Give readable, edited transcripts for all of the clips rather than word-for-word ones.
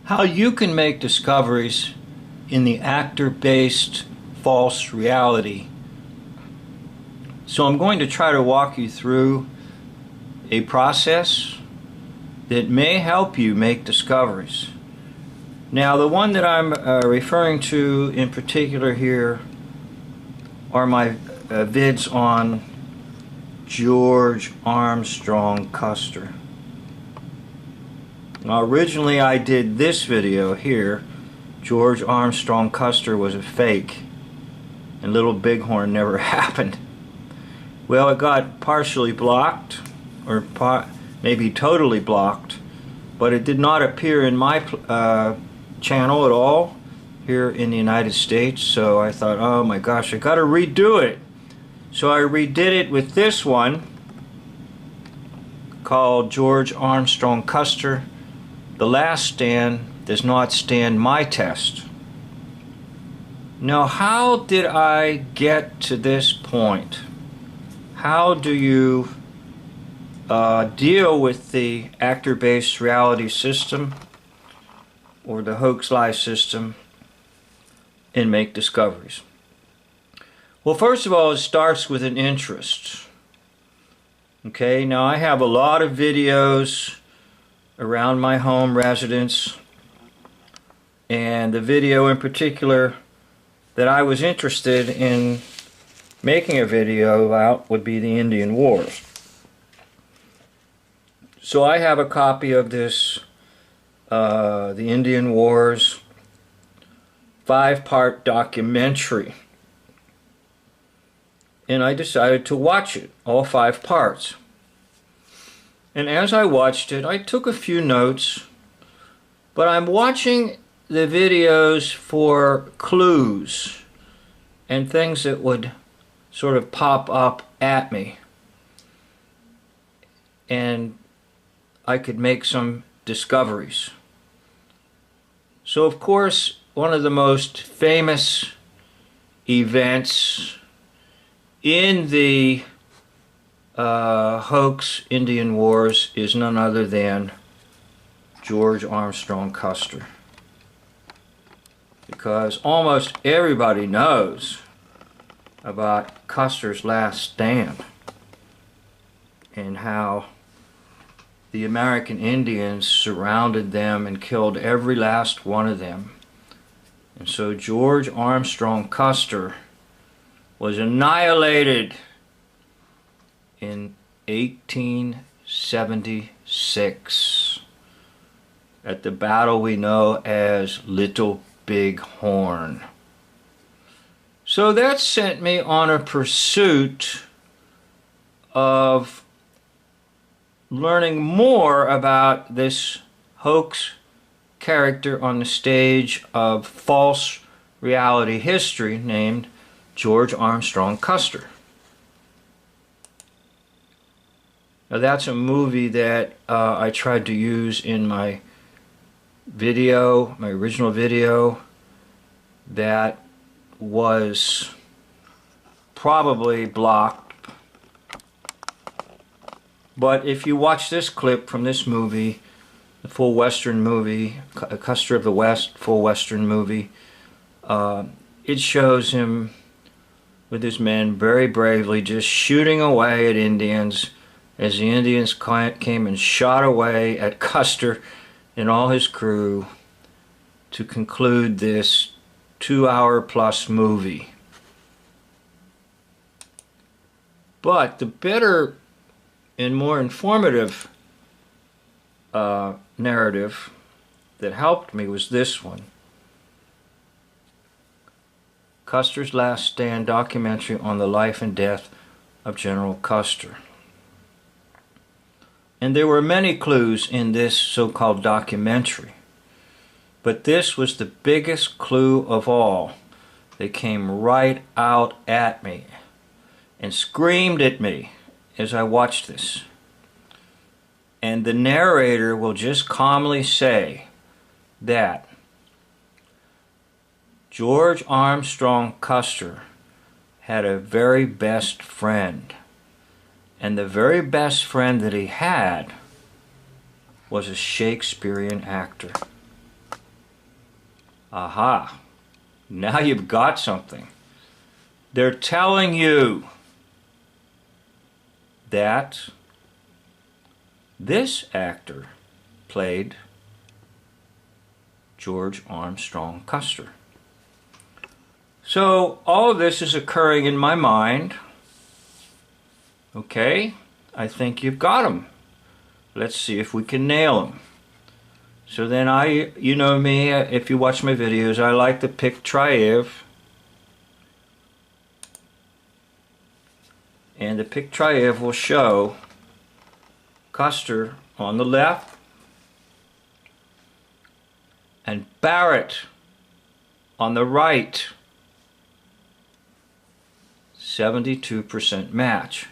how you can make discoveries in the actor-based false reality. So I'm going to try to walk you through a process that may help you make discoveries. Now, the one that I'm referring to in particular here are my vids on George Armstrong Custer. Now, originally I did this video here. George Armstrong Custer was a fake and Little Bighorn never happened. Well, it got partially blocked, or maybe totally blocked, but it did not appear in my channel at all here in the United States. So I thought, oh my gosh, I gotta redo it. So I redid it with this one called George Armstrong Custer. The Last Stand Does Not Stand My Test. Now, how did I get to this point? How do you deal with the actor-based reality system or the hoax lie system and make discoveries? Well, first of all, it starts with an interest. Okay, now I have a lot of videos around my home residence, and the video in particular that I was interested in making a video about would be the Indian Wars. So I have a copy of this, the Indian Wars 5-part documentary, and I decided to watch it, all 5 parts. And as I watched it, I took a few notes, but I'm watching the videos for clues and things that would sort of pop up at me, and I could make some discoveries. So of course, one of the most famous events in the hoax Indian Wars is none other than George Armstrong Custer. Because almost everybody knows about Custer's last stand and how the American Indians surrounded them and killed every last one of them. And so George Armstrong Custer was annihilated in 1876 at the battle we know as Little Bighorn. So that sent me on a pursuit of learning more about this hoax character on the stage of false reality history named George Armstrong Custer. Now, that's a movie that I tried to use in my video, my original video, that was probably blocked. But if you watch this clip from this movie, the full Western movie, Custer of the West, full Western movie, it shows him with his men very bravely just shooting away at Indians as the Indians came and shot away at Custer and all his crew to conclude this 2-hour-plus movie. But the better and more informative narrative that helped me was this one. Custer's Last Stand documentary on the life and death of General Custer. And there were many clues in this so-called documentary, but this was the biggest clue of all. They came right out at me and screamed at me as I watched this. And the narrator will just calmly say that George Armstrong Custer had a very best friend. And the very best friend that he had was a Shakespearean actor. Aha. Now you've got something. They're telling you that this actor played George Armstrong Custer. So all of this is occurring in my mind. Okay, I think you've got them. Let's see if we can nail them. So then you know me, if you watch my videos, I like to pick trieve. And the pic trieve will show Custer on the left and Barrett on the right. 72% match.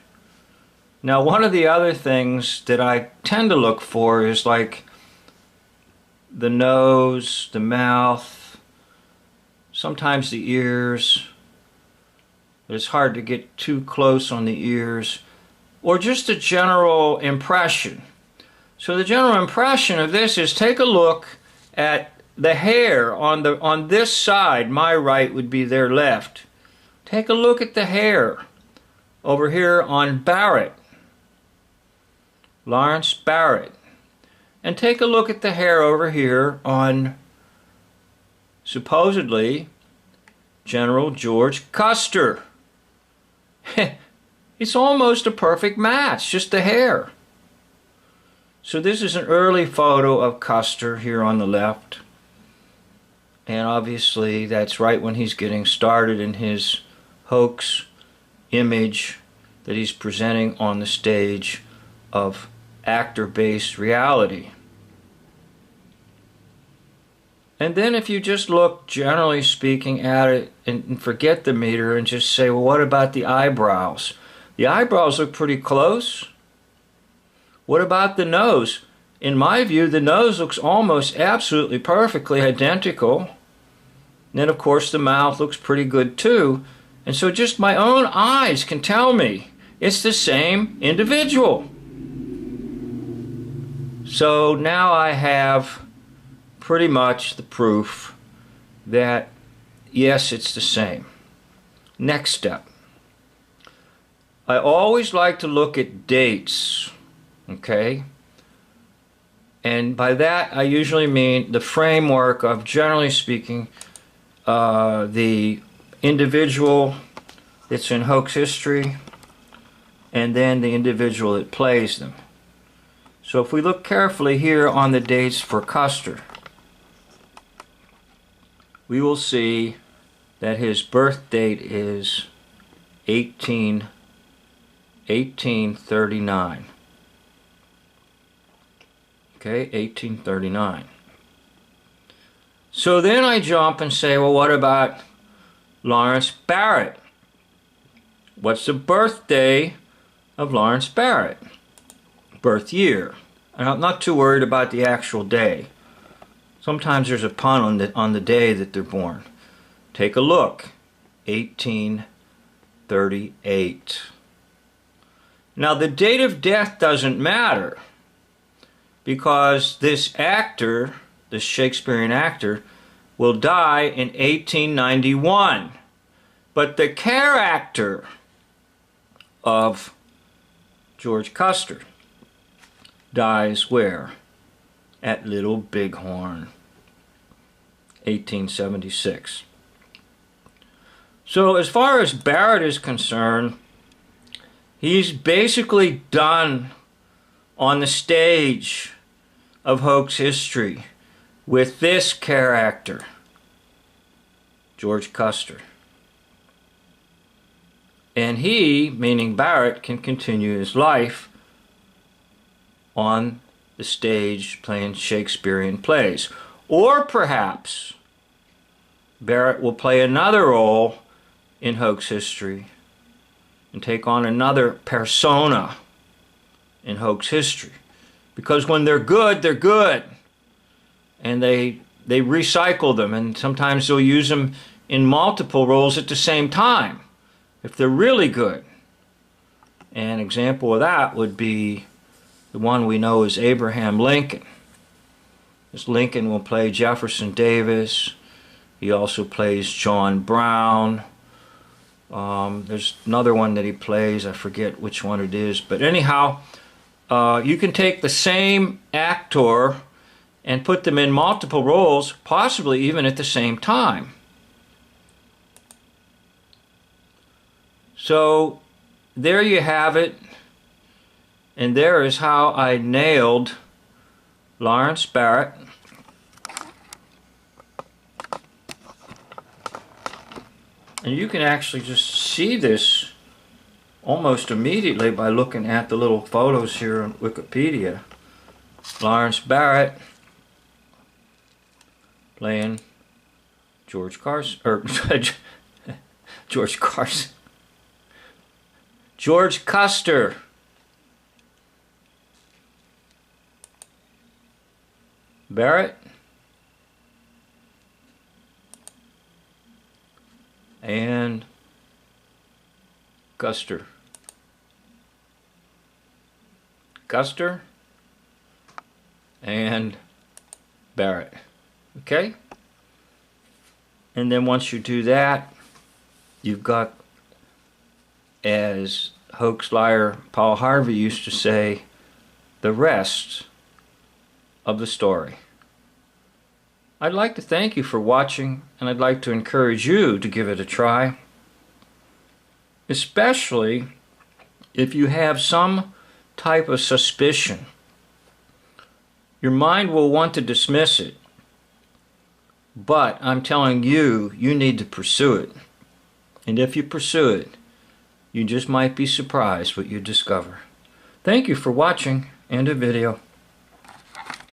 Now, one of the other things that I tend to look for is like the nose, the mouth, sometimes the ears. It's hard to get too close on the ears, or just a general impression. So the general impression of this is, take a look at the hair on this side. My right would be their left. Take a look at the hair over here on Barrett, Lawrence Barrett. And take a look at the hair over here on supposedly General George Custer. It's almost a perfect match, just the hair. So this is an early photo of Custer here on the left. And obviously that's right when he's getting started in his hoax image that he's presenting on the stage of actor-based reality. And then if you just look, generally speaking, at it and forget the meter and just say, well, what about the eyebrows? The eyebrows look pretty close. What about the nose? In my view, the nose looks almost absolutely perfectly identical. And then, of course, the mouth looks pretty good too. And so just my own eyes can tell me it's the same individual. So now I have pretty much the proof that yes, it's the same. Next step. I always like to look at dates, okay? And by that I usually mean the framework of, generally speaking, the individual that's in hoax history and then the individual that plays them. So if we look carefully here on the dates for Custer, we will see that his birth date is 1839. Okay, 1839. So then I jump and say, well, what about Lawrence Barrett? What's the birthday of Lawrence Barrett? Birth year. And I'm not too worried about the actual day. Sometimes there's a pun on the day that they're born. Take a look. 1838. Now the date of death doesn't matter, because this actor, this Shakespearean actor, will die in 1891. But the character of George Custer dies where? At Little Bighorn, 1876. So as far as Barrett is concerned, he's basically done on the stage of hoax history with this character, George Custer. And he, meaning Barrett, can continue his life on the stage playing Shakespearean plays. Or perhaps Barrett will play another role in hoax history and take on another persona in hoax history. Because when they're good, they're good. And they recycle them, and sometimes they'll use them in multiple roles at the same time if they're really good. An example of that would be the one we know as Abraham Lincoln. This Lincoln will play Jefferson Davis, He also plays John Brown. There's another one that he plays. I forget which one it is. But anyhow, you can take the same actor and put them in multiple roles, possibly even at the same time. So there you have it. And there is how I nailed Lawrence Barrett. And you can actually just see this almost immediately by looking at the little photos here on Wikipedia. Lawrence Barrett playing George Carson, or George Carson. George Custer. Barrett. And Custer. Custer and Barrett. Okay? And then once you do that, you've got, as hoax liar Paul Harvey used to say, the rest of the story. I'd like to thank you for watching, and I'd like to encourage you to give it a try, especially if you have some type of suspicion. Your mind will want to dismiss it, but I'm telling you, you need to pursue it. And if you pursue it, you just might be surprised what you discover. Thank you for watching. End of video.